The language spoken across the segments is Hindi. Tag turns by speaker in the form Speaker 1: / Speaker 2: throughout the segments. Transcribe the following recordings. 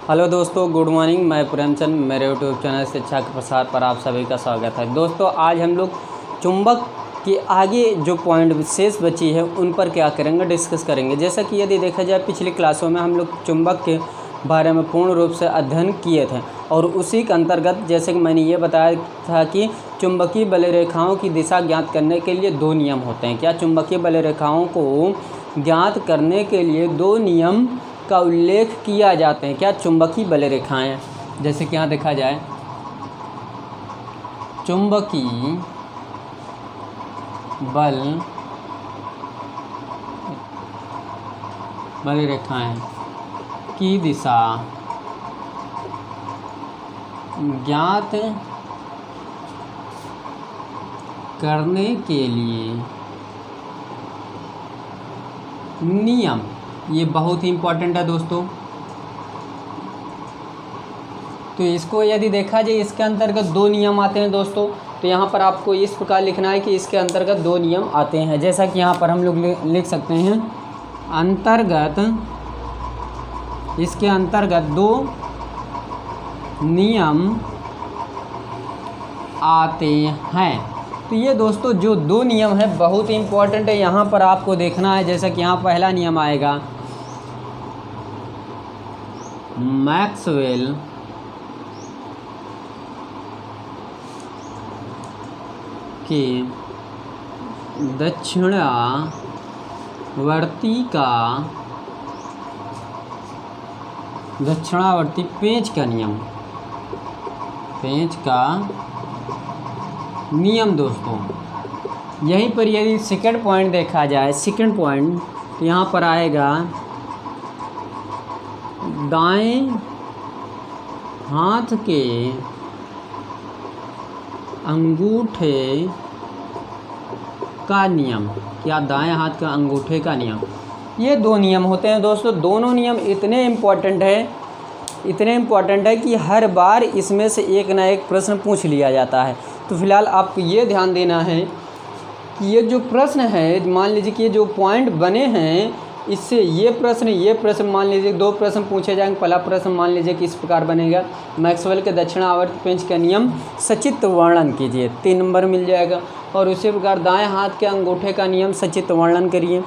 Speaker 1: हेलो दोस्तों, गुड मॉर्निंग। मैं प्रेमचंद, मेरे यूट्यूब चैनल शिक्षा के प्रसार पर आप सभी का स्वागत है। दोस्तों, आज हम लोग चुंबक के आगे जो पॉइंट शेष बची है उन पर क्या करेंगे, डिस्कस करेंगे। जैसा कि यदि देखा जाए, पिछली क्लासों में हम लोग चुंबक के बारे में पूर्ण रूप से अध्ययन किए थे और उसी के अंतर्गत जैसे कि मैंने ये बताया था कि चुंबकीय बल रेखाओं की दिशा ज्ञात करने के लिए दो नियम होते हैं। क्या चुंबकीय बल रेखाओं को ज्ञात करने के लिए दो नियम का उल्लेख किया जाते हैं। क्या चुंबकीय बल रेखाएं, जैसे कि यहाँ देखा जाए, चुंबकीय बल रेखाएं की दिशा ज्ञात करने के लिए नियम, ये बहुत ही इम्पोर्टेंट है दोस्तों। तो इसको यदि देखा जाए, इसके अंतर्गत दो नियम आते हैं दोस्तों। तो यहाँ पर आपको इस प्रकार लिखना है कि इसके अंतर्गत दो नियम आते हैं। जैसा कि यहाँ पर हम लोग लिख सकते हैं, इसके अंतर्गत दो नियम आते हैं। तो ये दोस्तों जो दो नियम है बहुत ही इम्पोर्टेंट है, यहाँ पर आपको देखना है। जैसा कि यहाँ पहला नियम आएगा, मैक्सवेल के दक्षिणावर्ती पेंच का नियम दोस्तों। यहीं पर यदि सेकंड पॉइंट देखा जाए, सेकंड पॉइंट, तो यहाँ पर आएगा दाएं हाथ के अंगूठे का नियम। क्या दाएं हाथ का अंगूठे का नियम, ये दो नियम होते हैं दोस्तों। दोनों नियम इतने इम्पोर्टेंट है कि हर बार इसमें से एक ना एक प्रश्न पूछ लिया जाता है। तो फिलहाल आपको ये ध्यान देना है कि ये जो प्रश्न है, मान लीजिए कि ये जो पॉइंट बने हैं, इससे ये प्रश्न मान लीजिए दो प्रश्न पूछे जाएंगे। पहला प्रश्न मान लीजिए कि इस प्रकार बनेगा, मैक्सवेल के दक्षिणावर्ती पेंच का नियम सचित्र वर्णन कीजिए, 3 नंबर मिल जाएगा। और उसी प्रकार दाएं हाथ के अंगूठे का नियम सचित्र वर्णन करिए।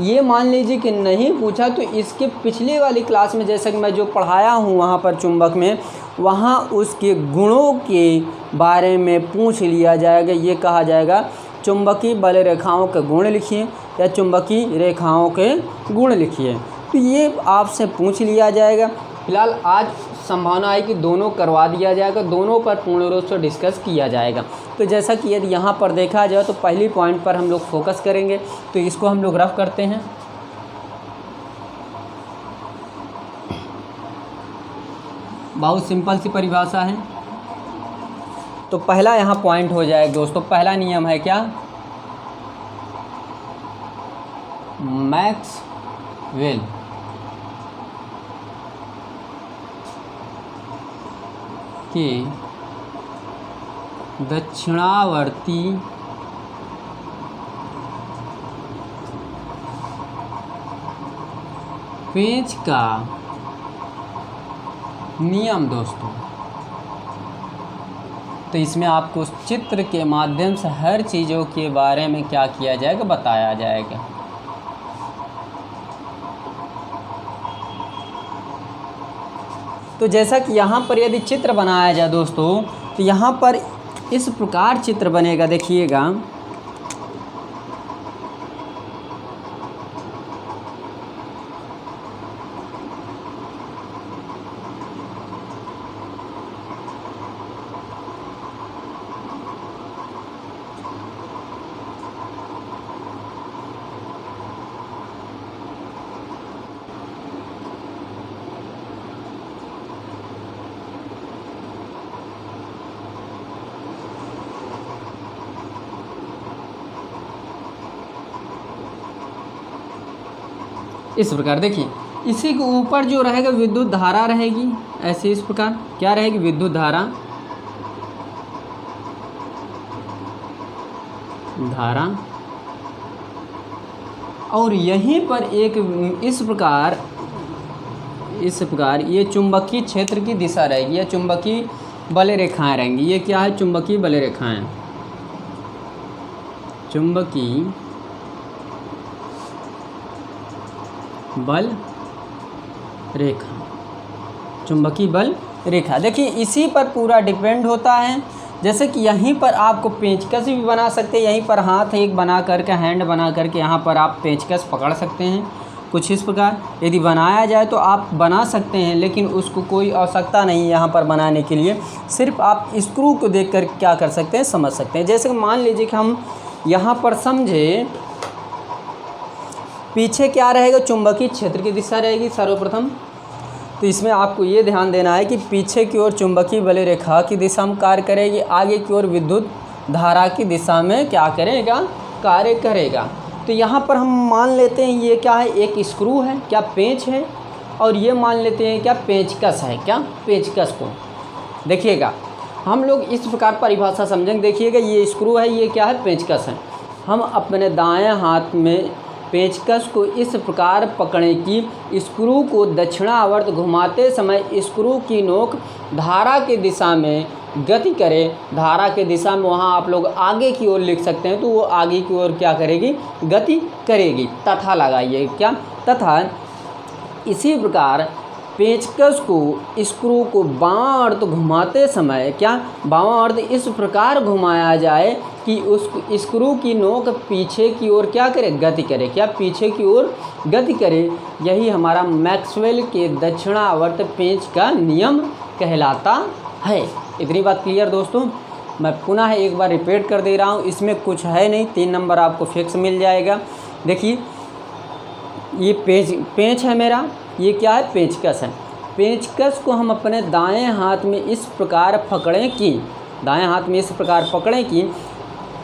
Speaker 1: ये मान लीजिए कि नहीं पूछा तो इसके पिछली वाली क्लास में जैसा कि मैं जो पढ़ाया हूँ वहाँ पर चुंबक में, वहाँ उसके गुणों के बारे में पूछ लिया जाएगा। ये कहा जाएगा चुंबकीय बल रेखाओं के गुण लिखिए या चुंबकीय रेखाओं के गुण लिखिए। तो ये आपसे पूछ लिया जाएगा। फिलहाल आज संभावना है कि दोनों करवा दिया जाएगा, दोनों पर पूर्ण रूप से डिस्कस किया जाएगा। तो जैसा कि यदि यहाँ पर देखा जाए तो पहली पॉइंट पर हम लोग फोकस करेंगे। तो इसको हम लोग रफ करते हैं। बहुत सिंपल सी परिभाषा है। तो पहला यहाँ पॉइंट हो जाएगा दोस्तों। पहला नियम है क्या, मैक्सवेल के दक्षिणावर्ती पेंच का नियम दोस्तों। तो इसमें आपको चित्र के माध्यम से हर चीज़ों के बारे में क्या किया जाएगा, बताया जाएगा। तो जैसा कि यहाँ पर यदि चित्र बनाया जाए दोस्तों, तो यहाँ पर इस प्रकार चित्र बनेगा, देखिएगा। इस प्रकार देखिए, इसी के ऊपर जो रहेगा विद्युत धारा रहेगी, ऐसे इस प्रकार क्या रहेगी, विद्युत धारा और यहीं पर एक इस प्रकार इस प्रकार ये चुंबकीय क्षेत्र की दिशा रहेगी, या चुंबकीय बल रेखाएं रहेंगी। ये क्या है? चुंबकीय बल रेखाएं, चुंबकीय बल रेखा, चुंबकीय बल रेखा। देखिए इसी पर पूरा डिपेंड होता है। जैसे कि यहीं पर आपको पेंचकस भी बना सकते हैं, यहीं पर हाथ एक बना करके, हैंड बना करके यहाँ पर आप पेंचकस पकड़ सकते हैं कुछ इस प्रकार। यदि बनाया जाए तो आप बना सकते हैं, लेकिन उसको कोई आवश्यकता नहीं यहाँ पर बनाने के लिए। सिर्फ आप स्क्रू को देख कर क्या कर सकते हैं, समझ सकते हैं। जैसे कि मान लीजिए कि हम यहाँ पर समझे, पीछे क्या रहेगा? चुंबकीय क्षेत्र की दिशा रहेगी सर्वप्रथम। तो इसमें आपको ये ध्यान देना है कि पीछे की ओर चुंबकीय बल रेखा की दिशा में कार्य करेगी, आगे की ओर विद्युत धारा की दिशा में क्या करेगा? कार्य करेगा। तो यहाँ पर हम मान लेते हैं ये क्या है? एक स्क्रू है, क्या पेंच है, और ये मान लेते हैं क्या? पेंचकस है। क्या? पेंचकस को देखिएगा, हम लोग इस प्रकार परिभाषा समझेंगे। देखिएगा ये स्क्रू है, ये क्या है? पेंचकस है। हम अपने दाएं हाथ में पेंचकस को इस प्रकार पकड़ें कि स्क्रू को दक्षिणावर्त घुमाते समय स्क्रू की नोक धारा की दिशा में गति करे। धारा के दिशा में वहाँ आप लोग आगे की ओर लिख सकते हैं, तो वो आगे की ओर क्या करेगी? गति करेगी। तथा लगाइए, क्या? तथा इसी प्रकार पेंचकस को स्क्रू को बाँं अर्ध घुमाते समय क्या? बाँं अर्ध इस प्रकार घुमाया जाए कि उस स्क्रू की नोक पीछे की ओर क्या करे? गति करे। क्या? पीछे की ओर गति करे। यही हमारा मैक्सवेल के दक्षिणावर्त पेंच का नियम कहलाता है। इतनी बात क्लियर दोस्तों? मैं पुनः एक बार रिपीट कर दे रहा हूँ, इसमें कुछ है नहीं, 3 नंबर आपको फिक्स मिल जाएगा। देखिए ये पेंच है मेरा, ये क्या है? पेंचकस है। पेंचकस को हम अपने दाएं हाथ में इस प्रकार पकड़ें कि, दाएं हाथ में इस प्रकार पकड़ें कि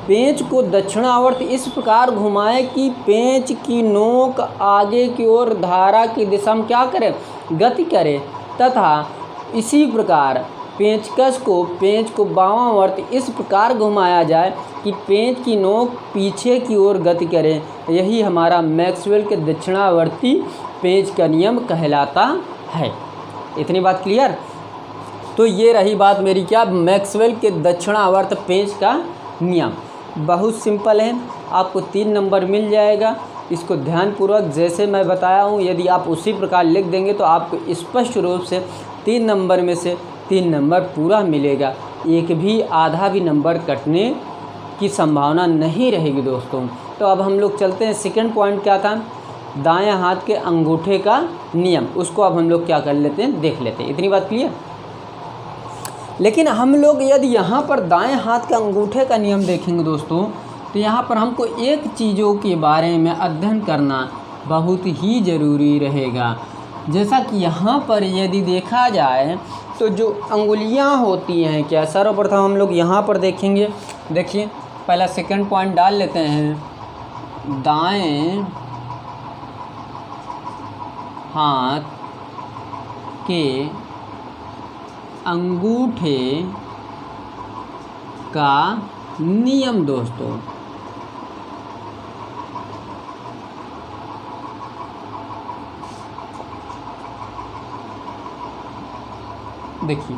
Speaker 1: पेंच को दक्षिणावर्त इस प्रकार घुमाएं कि पेंच की नोक आगे की ओर धारा की दिशा में क्या करे? गति करे। तथा इसी प्रकार पेंच को बामावर्त इस प्रकार घुमाया जाए कि पेंच की नोक पीछे की ओर गति करे। यही हमारा मैक्सवेल के दक्षिणावर्ती पेंच का नियम कहलाता है। इतनी बात क्लियर? तो ये रही बात मेरी क्या? मैक्सवेल के दक्षिणावर्त पेंच का नियम। बहुत सिंपल है, आपको 3 नंबर मिल जाएगा। इसको ध्यानपूर्वक जैसे मैं बताया हूँ, यदि आप उसी प्रकार लिख देंगे तो आपको स्पष्ट रूप से 3 नंबर में से 3 नंबर पूरा मिलेगा। एक भी आधा भी नंबर कटने की संभावना नहीं रहेगी दोस्तों। तो अब हम लोग चलते हैं, सेकंड पॉइंट क्या था? दाएं हाथ के अंगूठे का नियम। उसको अब हम लोग क्या कर लेते हैं? देख लेते हैं। इतनी बात क्लियर? लेकिन हम लोग यदि यहाँ पर दाएं हाथ के अंगूठे का नियम देखेंगे दोस्तों, तो यहाँ पर हमको एक चीज़ों के बारे में अध्ययन करना बहुत ही ज़रूरी रहेगा। जैसा कि यहाँ पर यदि देखा जाए तो जो अंगुलियाँ होती हैं, क्या? सर्वप्रथम हम लोग यहाँ पर देखेंगे। देखिए पहला सेकंड पॉइंट डाल लेते हैं। दाएं हाथ के अंगूठे का नियम दोस्तों। देखिए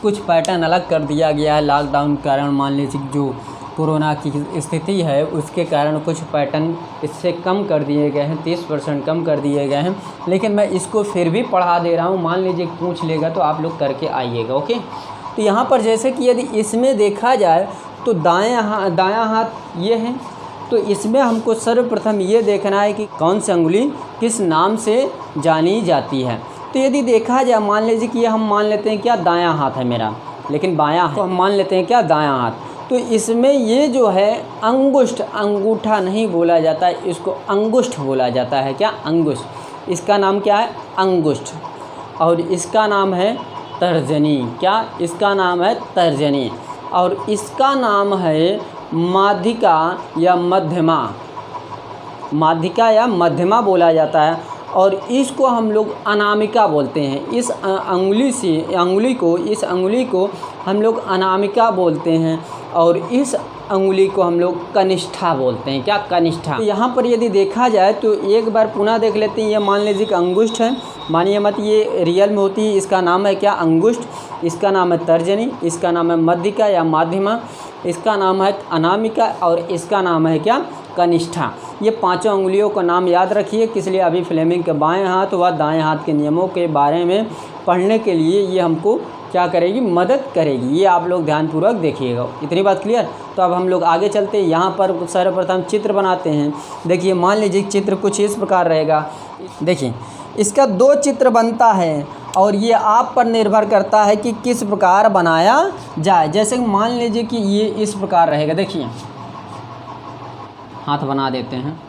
Speaker 1: कुछ पैटर्न अलग कर दिया गया है लॉकडाउन के कारण। मान लीजिए जो कोरोना की स्थिति है उसके कारण कुछ पैटर्न इससे कम कर दिए गए हैं, 30% कम कर दिए गए हैं। लेकिन मैं इसको फिर भी पढ़ा दे रहा हूँ। मान लीजिए पूछ लेगा तो आप लोग करके आइएगा, ओके। तो यहाँ पर जैसे कि यदि इसमें देखा जाए तो दायां हाथ ये है, तो इसमें हमको सर्वप्रथम ये देखना है कि कौन सी अंगुली किस नाम से जानी जाती है। तो यदि देखा जाए, मान लीजिए कि ये हम मान लेते हैं क्या? दायां हाथ है मेरा, लेकिन बायां है, तो हम मान लेते हैं क्या? दायां हाथ। तो इसमें ये जो है अंगुष्ठ, अंगूठा नहीं बोला जाता है, इसको अंगुष्ठ बोला जाता है। क्या? अंगुष्ठ। इसका नाम क्या है? अंगुष्ठ। और इसका नाम है तर्जनी। क्या? इसका नाम है तर्जनी। और इसका नाम है माध्यिका या मध्यमा। माध्यिका या मध्यमा बोला जाता है। और इसको हम लोग अनामिका बोलते हैं। इस अंगुली को हम लोग अनामिका बोलते हैं। और इस अंगुली को हम लोग कनिष्ठा बोलते हैं। क्या? कनिष्ठा। तो यहाँ पर यदि देखा जाए तो एक बार पुनः देख लेते हैं। ये मान लीजिए कि अंगुष्ठ है, मानिए मत, ये रियल में होती है। इसका नाम है क्या? अंगुष्ठ। इसका नाम है तर्जनी, इसका नाम है मध्यिका या माध्यमा, इसका नाम है अनामिका और इसका नाम है क्या? कनिष्ठा। ये पांचों अंगुलियों का नाम याद रखिए, किस लिए? अभी फ्लेमिंग के बाएं हाथ व दाएं हाथ के नियमों के बारे में पढ़ने के लिए ये हमको क्या करेगी? मदद करेगी। ये आप लोग ध्यानपूर्वक देखिएगा। इतनी बात क्लियर? तो अब हम लोग आगे चलते हैं। यहाँ पर सर्वप्रथम चित्र बनाते हैं। देखिए, मान लीजिए चित्र कुछ इस प्रकार रहेगा। देखिए, इसका 2 चित्र बनता है और ये आप पर निर्भर करता है कि किस प्रकार बनाया जाए। जैसे मान लीजिए कि ये इस प्रकार रहेगा। देखिए, हाथ बना देते हैं।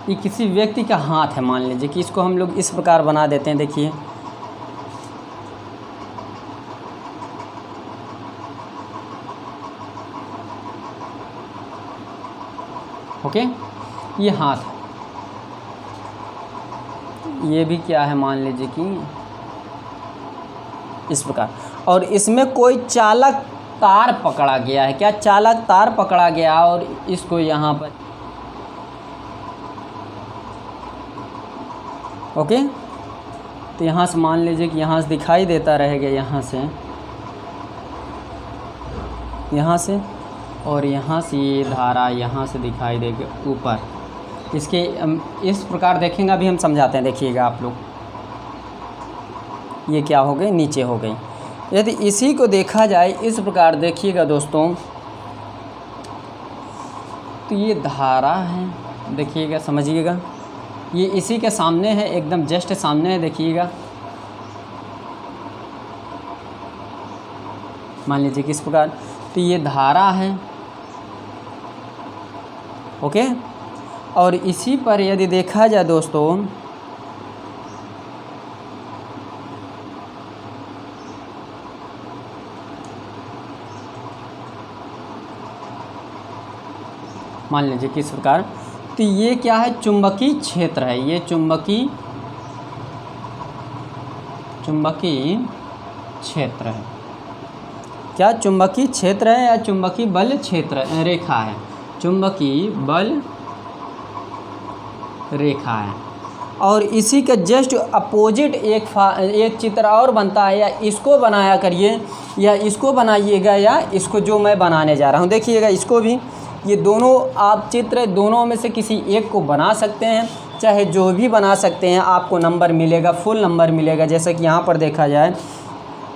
Speaker 1: ये किसी व्यक्ति का हाथ है, मान लीजिए कि इसको हम लोग इस प्रकार बना देते हैं। देखिए, ओके, ये हाथ, ये भी क्या है? मान लीजिए कि इस प्रकार, और इसमें कोई चालक तार पकड़ा गया है। क्या? चालक तार पकड़ा गया और इसको यहाँ पर, ओके, तो यहाँ से मान लीजिए कि यहाँ से दिखाई देता रहेगा, यहाँ से और यहाँ से ये धारा यहाँ से दिखाई देगा ऊपर। इसके इस प्रकार देखेंगे, अभी हम समझाते हैं। देखिएगा आप लोग, ये क्या हो गई? नीचे हो गई। यदि इसी को देखा जाए इस प्रकार, देखिएगा दोस्तों, तो ये धारा है। देखिएगा, समझिएगा, ये इसी के सामने है, एकदम जस्ट सामने है। देखिएगा, मान लीजिए किस प्रकार, तो ये धारा है, ओके। और इसी पर यदि देखा जाए दोस्तों, मान लीजिए किस प्रकार, तो ये क्या है? चुंबकीय क्षेत्र है। ये चुंबकीय क्षेत्र है। क्या? चुंबकीय क्षेत्र है या चुंबकीय बल क्षेत्र रेखा है? चुंबकीय बल रेखा है। और इसी का जस्ट अपोजिट एक चित्र और बनता है, या इसको बनाया करिए, या इसको बनाइएगा, या इसको जो मैं बनाने जा रहा हूँ। देखिएगा, इसको भी, ये दोनों आप चित्र दोनों में से किसी एक को बना सकते हैं, चाहे जो भी बना सकते हैं। आपको नंबर मिलेगा, फुल नंबर मिलेगा। जैसे कि यहाँ पर देखा जाए,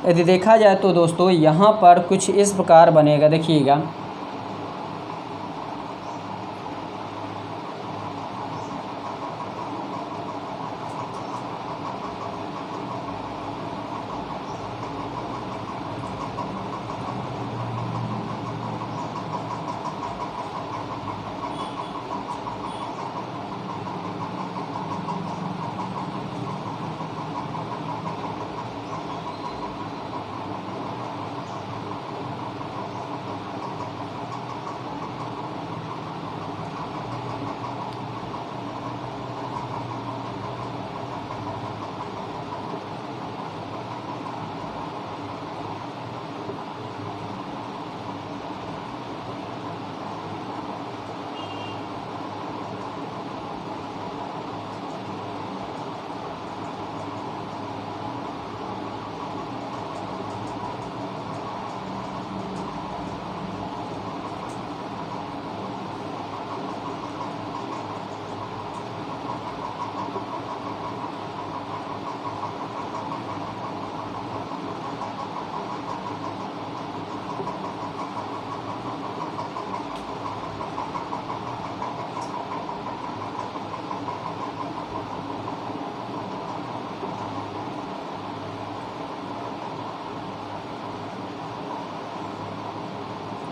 Speaker 1: यदि देखा जाए तो दोस्तों, यहाँ पर कुछ इस प्रकार बनेगा। देखिएगा,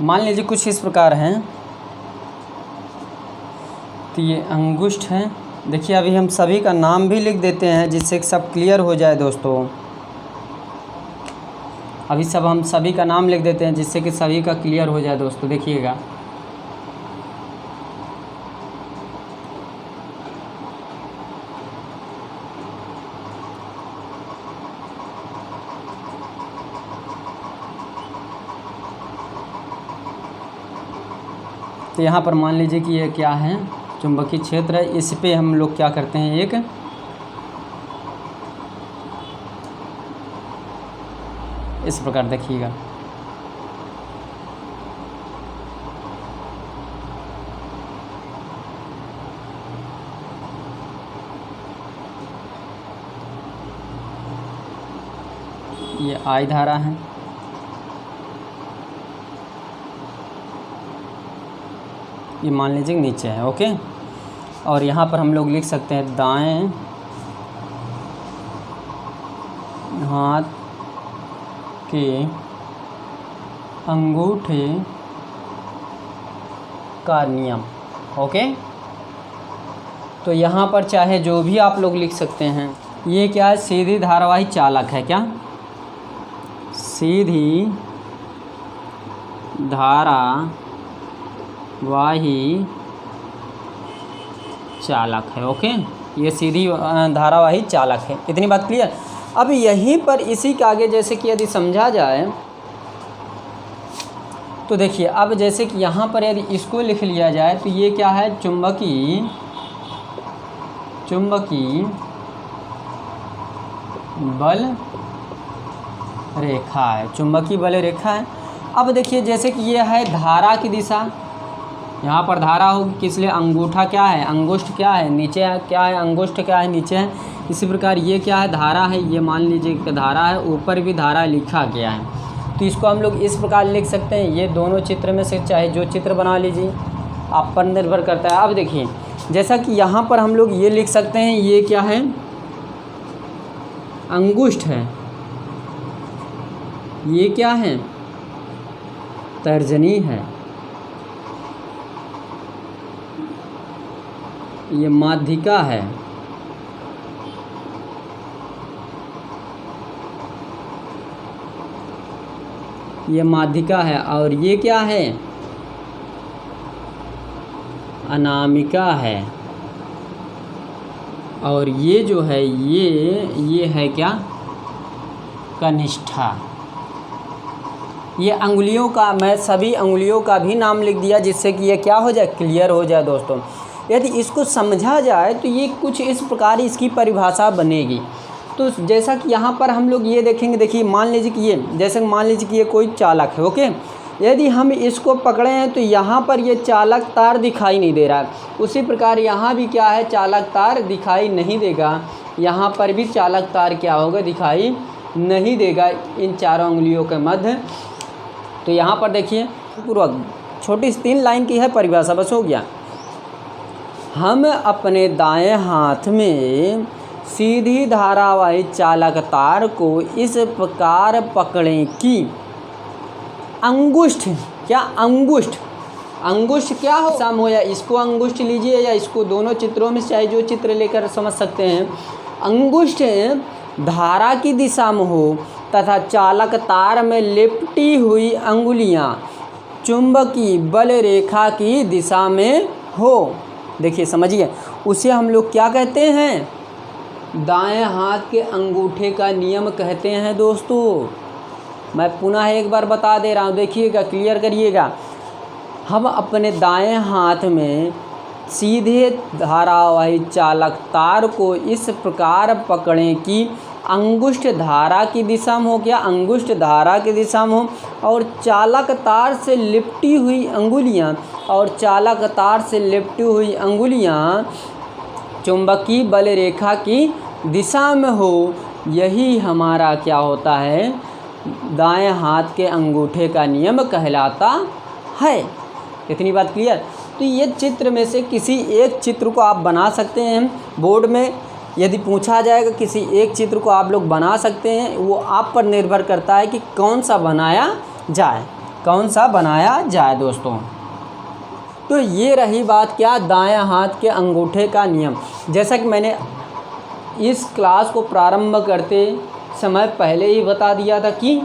Speaker 1: मान लीजिए कुछ इस प्रकार हैं, तो ये अंगुष्ठ हैं। देखिए अभी हम सभी का नाम भी लिख देते हैं जिससे कि सब क्लियर हो जाए दोस्तों। अभी हम सभी का नाम लिख देते हैं जिससे कि सभी का क्लियर हो जाए दोस्तों। देखिएगा, तो यहाँ पर मान लीजिए कि ये क्या है, चुंबकीय क्षेत्र है। इस पे हम लोग क्या करते हैं, एक इस प्रकार देखिएगा, ये I धारा है, ये मान लीजिए नीचे है। ओके, और यहाँ पर हम लोग लिख सकते हैं दाएं हाथ के अंगूठे का नियम। ओके, तो यहाँ पर चाहे जो भी आप लोग लिख सकते हैं। ये क्या है, सीधी धारावाही चालक है। क्या, सीधी धारावाही चालक है। ओके, ये सीधी धारावाही चालक है। इतनी बात क्लियर। अब यहीं पर इसी के आगे जैसे कि यदि समझा जाए तो देखिए, अब जैसे कि यहाँ पर यदि इसको लिख लिया जाए तो ये क्या है, चुंबकीय बल रेखा है, चुंबकीय बल रेखा है। अब देखिए जैसे कि ये है धारा की दिशा, यहाँ पर धारा होगी, किस लिए, अंगूठा क्या है, अंगुष्ठ क्या है, नीचे है, क्या है, अंगुष्ठ क्या है, नीचे है। इसी प्रकार ये क्या है, धारा है, ये मान लीजिए कि धारा है, ऊपर भी धारा लिखा गया है। तो इसको हम लोग इस प्रकार लिख सकते हैं। ये दोनों चित्र में से चाहे जो चित्र बना लीजिए, आप पर निर्भर करता है। अब देखिए जैसा कि यहाँ पर हम लोग ये लिख सकते हैं, ये क्या है, अंगुष्ठ है, ये क्या है, तर्जनी है, ये माध्यिका है, ये माध्यिका है, और ये क्या है, अनामिका है, और ये जो है ये है क्या, कनिष्ठा। ये अंगुलियों का, मैं सभी अंगुलियों का भी नाम लिख दिया जिससे कि ये क्या हो जाए, क्लियर हो जाए दोस्तों। यदि इसको समझा जाए तो ये कुछ इस प्रकार इसकी परिभाषा बनेगी। तो जैसा कि यहाँ पर हम लोग ये देखेंगे, देखिए मान लीजिए कि ये, जैसे मान लीजिए कि ये कोई चालक है। ओके, यदि हम इसको पकड़े हैं तो यहाँ पर ये चालक तार दिखाई नहीं दे रहा है। उसी प्रकार यहाँ भी क्या है, चालक तार दिखाई नहीं देगा, यहाँ पर भी चालक तार क्या होगा, दिखाई नहीं देगा इन चारों उंगलियों के मध्य। तो यहाँ पर देखिए पूर्वक छोटी 3 लाइन की है परिभाषा, बस हो गया। हम अपने दाएं हाथ में सीधी धारावाही चालक तार को इस प्रकार पकड़ें कि अंगुष्ठ, क्या अंगुष्ठ, अंगुष्ठ क्या हो, सम हो, या इसको अंगुष्ठ लीजिए या इसको, दोनों चित्रों में चाहे जो चित्र लेकर समझ सकते हैं। अंगुष्ठ धारा की दिशा में हो तथा चालक तार में लिपटी हुई अंगुलियां चुंबकीय बल रेखा की दिशा में हो। देखिए समझिए, उसे हम लोग क्या कहते हैं, दाएं हाथ के अंगूठे का नियम कहते हैं दोस्तों। मैं पुनः एक बार बता दे रहा हूँ, देखिएगा, क्लियर करिएगा। हम अपने दाएं हाथ में सीधे धारावाही चालक तार को इस प्रकार पकड़ें कि अंगुष्ठ धारा की दिशा में हो, क्या, अंगुष्ठ धारा की दिशा में हो, और चालक तार से लिपटी हुई अंगुलियां, और चालक तार से लिपटी हुई अंगुलियां चुंबकीय बल रेखा की दिशा में हो। यही हमारा क्या होता है, दाएं हाथ के अंगूठे का नियम कहलाता है। इतनी बात क्लियर। तो ये चित्र में से किसी एक चित्र को आप बना सकते हैं। बोर्ड में यदि पूछा जाएगा किसी एक चित्र को आप लोग बना सकते हैं, वो आप पर निर्भर करता है कि कौन सा बनाया जाए। कौन सा बनाया जाए दोस्तों। तो ये रही बात क्या, दाएं हाथ के अंगूठे का नियम। जैसा कि मैंने इस क्लास को प्रारंभ करते समय पहले ही बता दिया था कि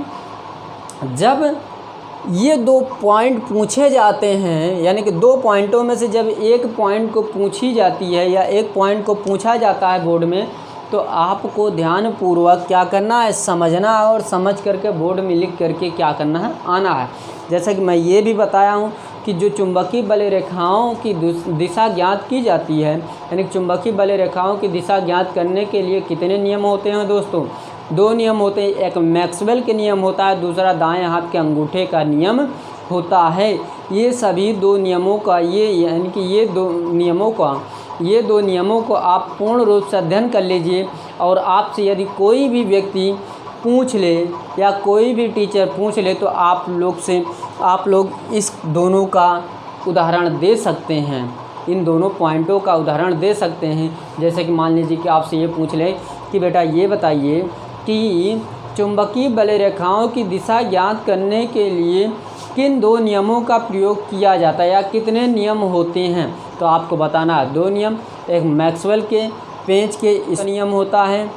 Speaker 1: जब ये 2 पॉइंट पूछे जाते हैं, यानी कि 2 पॉइंटों में से जब एक पॉइंट को पूछी जाती है या एक पॉइंट को पूछा जाता है बोर्ड में, तो आपको ध्यानपूर्वक क्या करना है, समझना और समझ करके बोर्ड में लिख करके क्या करना है, आना है। जैसा कि मैं ये भी बताया हूँ कि जो चुंबकीय बल रेखाओं की दिशा ज्ञात की जाती है, यानी चुंबकीय बल रेखाओं की दिशा ज्ञात करने के लिए कितने नियम होते हैं दोस्तों, 2 नियम होते हैं। एक मैक्सवेल के नियम होता है, दूसरा दाएं हाथ के अंगूठे का नियम होता है। ये सभी 2 नियमों का यानी कि ये 2 नियमों को आप पूर्ण रूप से अध्ययन कर लीजिए। और आपसे यदि कोई भी व्यक्ति पूछ ले या कोई भी टीचर पूछ ले, तो आप लोग इस दोनों का उदाहरण दे सकते हैं, इन दोनों पॉइंटों का उदाहरण दे सकते हैं। जैसे कि मान लीजिए कि आपसे ये पूछ ले कि बेटा ये बताइए कि चुंबकीय बल रेखाओं की दिशा ज्ञात करने के लिए किन 2 नियमों का प्रयोग किया जाता है या कितने नियम होते हैं, तो आपको बताना है 2 नियम। एक मैक्सवेल के पेंच के इस नियम होता है,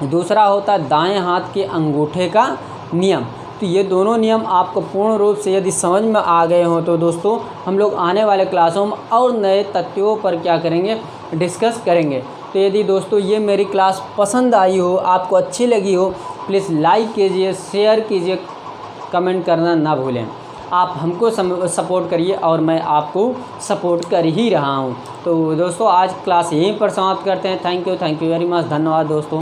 Speaker 1: दूसरा होता है दाएं हाथ के अंगूठे का नियम। तो ये दोनों नियम आपको पूर्ण रूप से यदि समझ में आ गए हों तो दोस्तों हम लोग आने वाले क्लासों में और नए तथ्यों पर क्या करेंगे, डिस्कस करेंगे। तो यदि दोस्तों ये मेरी क्लास पसंद आई हो, आपको अच्छी लगी हो, प्लीज़ लाइक कीजिए, शेयर कीजिए, कमेंट करना ना भूलें। आप हमको सपोर्ट करिए और मैं आपको सपोर्ट कर ही रहा हूँ। तो दोस्तों आज क्लास यहीं पर समाप्त करते हैं। थैंक यू वेरी मच, धन्यवाद दोस्तों।